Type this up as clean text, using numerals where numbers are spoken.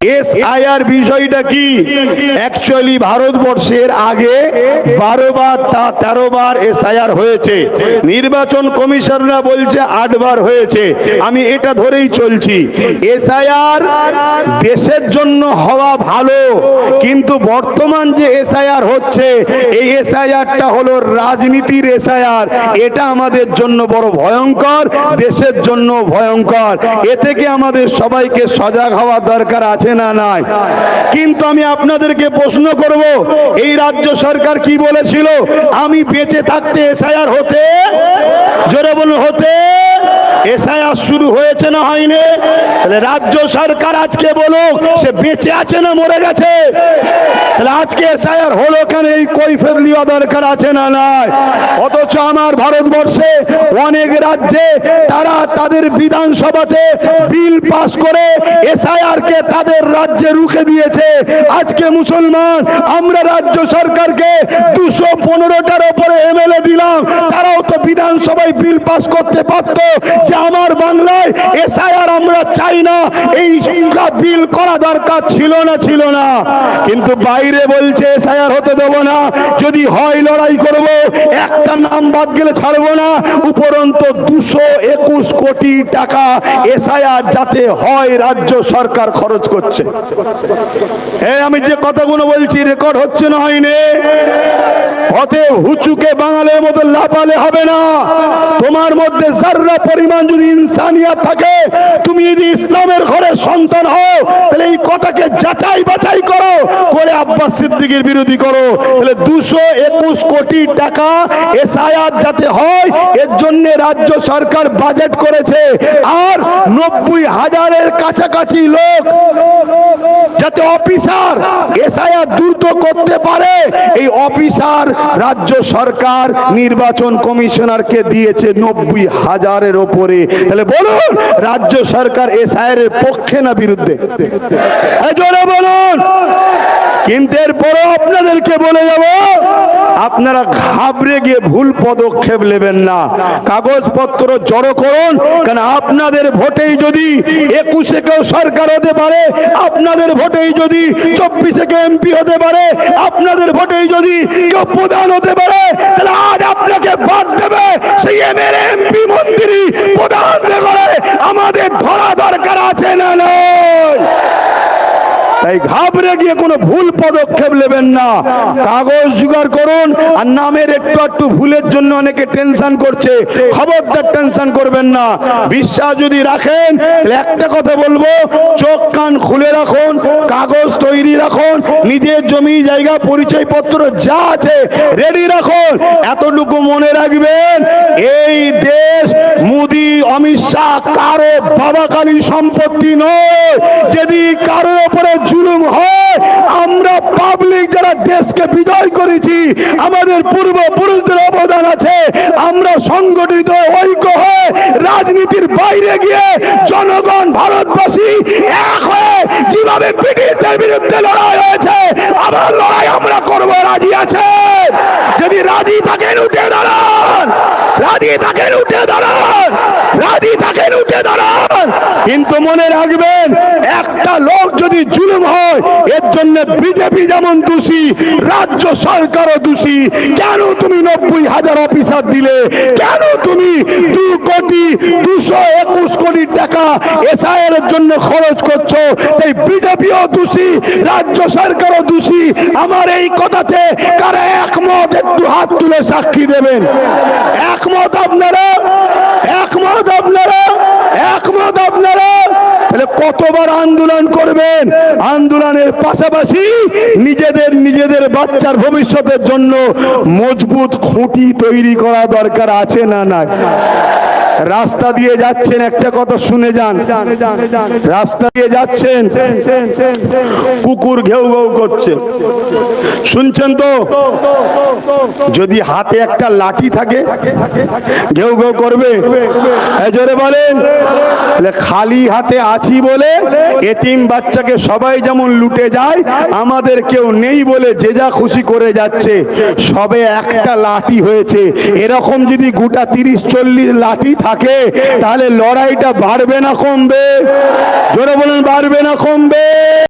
SIR বিষয়টা কি? Actually ভারতবর্ষের আগে 12 বার 13 বার এসআইআর হয়েছে, নির্বাচন কমিশনরা বলছে 8 বার হয়েছে, আমি এটা ধরেই চলছি। এসআইআর দেশের জন্য হওয়া ভালো, কিন্তু বর্তমান যে এসআইআর হচ্ছে এই এসআইআরটা হলো রাজনীতির এসআইআর। এটা আমাদের জন্য বড় ভয়ঙ্কর, দেশের জন্য ভয়ঙ্কর। এ থেকে আমাদের সবাইকে সজাগ হওয়া দরকার আছে না নাই? কিন্তু আমি আপনাদেরকে প্রশ্ন করব, এই রাজ্য সরকার কি বলেছিল? আমি বেঁচে থাকতে এসআইআর হতে, জোরে বলুন হতে, এসআইআর শুরু হয়েছে না হয়নি? তাহলে রাজ্য সরকার আজকে বলুক সে বেঁচে আছে না মরে গেছে? তাহলে আজকে এসআইআর হলো কেন? এই কৈফিয়ত দেওয়া দরকার আছে না নাই? অথচ আমার ভারতবর্ষে অনেক রাজ্যে তারা তাদের বিধানসভাতে বিল পাস করে এসআইআর কে তাদের রাজ্যে রুখে দিয়েছে। আজকে মুসলমান আমরা রাজ্য সরকারকে 215টার উপরে এমএলএ দিলাম, তারাও তো বিধানসভায় বিল পাস করতে পারত যে আমার বাংলায় এসআইআর আমরা চাই না, এই বিল করা দরকার ছিল না, ছিল না। কিন্তু বাইরে বলছে এসআইআর হতে দেব না, যদি হয় লড়াই করব, একটা নাম বাদ গেলে ছাড়বো না। উপরন্ত 221 কোটি টাকা এসআইআর যাতে হয় রাজ্য সরকার খরচ করছে। আমি যে কথাগুলো বলছি রেকর্ড হচ্ছে না হয়নি? অতএব হুচুকে বাঙালির মতো লাপালে হবে না। তোমার মধ্যে যাররা পরিমাণ যদি ইনসানিয়াত থাকে, তুমি যদি ইসলামের ঘরের সন্তান হও, তাহলে এই কথাকে যাচাই বাছাই করো, করে আব্বাস সিদ্দিকীর বিরোধী করো। তাহলে 221 কোটি টাকা এসআইআর যাতে হয় এর জন্য রাজ্য সরকার বাজেট করেছে। আর 90,000-এর কাছাকাছি লোক যাতে অফিসার এসআইআর দ্রুত করতে পারে, এই অফিসার রাজ্য সরকার নির্বাচন কমিশনারকে দিয়েছে 90,000-এর উপরে। তাহলে বলুন রাজ্য সরকার এসআইআর এর পক্ষে না বিরুদ্ধে? জোরে বলুন। কিন্তু এরপরও আপনাদেরকে বলে যাব, আপনারা ঘাবড়ে গিয়ে ভুল পদক্ষেপ নেবেন না, কাগজপত্র জড়ো করুন। কারণ আপনাদের ভোটেই যদি 21-এ কেউ সরকার হতে পারে, আপনাদের ভোটেই যদি 24-এ কেউ এমপি হতে পারে, আপনাদের ভোটেই যদি কেউ প্রধান হতে পারে, তাহলে আজ আপনাকে বাদ দেবে সেই এমএলএ এমপি মন্ত্রী প্রধান করে আমাদের ধরা দরকার আছে না নয়? তাই ঘাবড়ে গিয়ে কোনো ভুল পদক্ষেপ নেবেন না, কাগজ জোগাড় করুন। আর নামের একটু একটু ভুলের জন্য অনেকে টেনশন করছে, খবরদার টেনশন করবেন না। বিশ্বাস যদি রাখেন তাহলে একটা কথা বলবো, চোখ কান খুলে রাখুন, কাগজ তৈরি রাখুন, নিজের জমি জায়গা পরিচয়পত্র যা আছে রেডি রাখুন। এতটুকু মনে রাখবেন, এই দেশ মোদি অমিত শাহ কারো বাবাকালী সম্পত্তি নয়। যদি কারো উপরে জুলুম হয়, আমরা পাবলিক যারা দেশকে বিজয় করেছি, আমাদের পূর্বপুরুষদের অবদান আছে, আমরা সংগঠিত ঐক্য হয়ে রাজনীতির বাইরে গিয়ে জনগণ ভারতবাসী এক হয়ে যেভাবে ব্রিটিশদের বিরুদ্ধে লড়াই হয়েছে, আবার লড়াই আমরা করব। রাজি আছেন? যদি রাজি থাকেন উঠে দাঁড়ান, রাজি থাকেন উঠে দাঁড়ান, রাজি থাকেন উঠে দাঁড়ান। কিন্তু মনে রাখবেন, একটা লোক যদি জুলুম হয়, এর জন্য বিজেপি যেমন দোষী, রাজ্য সরকারও দোষী। কেন তুমি 90,000 অফিসার দিলে? কেন তুমি 221 কোটি টাকা এসআইআর এর জন্য খরচ করছো? তাই বিজেপিও দোষী, রাজ্য সরকারও দোষী। আমার এই কথাতে কারা একমত একটু হাত তুলে সাক্ষী দেবেন? একমত আপনারা? একমত আপনারা? একমত আপনারা? তাহলে কতবার আন্দোলন করবেন? আন্দোলনের পাশাপাশি নিজেদের বাচ্চার ভবিষ্যতের জন্য মজবুত খুঁটি তৈরি করা দরকার আছে না নাই? রাস্তা দিয়ে যাচ্ছেন, একটা কথা শুনে যান, রাস্তা দিয়ে যাচ্ছেন, কুকুর ঘেউ ঘেউ করছে, শুনছেন তো? যদি হাতে একটা লাঠি থাকে ঘেউ ঘেউ করবে? জোরে বলেন। খালি হাতে আছি বলে এতিম বাচ্চাকে সবাই যেমন লুটে যায়, আমাদের কেউ নেই বলে যে যা খুশি করে যাচ্ছে। সবে একটা লাঠি হয়েছে, এরকম যদি গোটা 30-40 লাঠি থাকে, তাহলে লড়াইটা বাড়বে না কমবে? জোরে বলেন, বাড়বে না কমবে?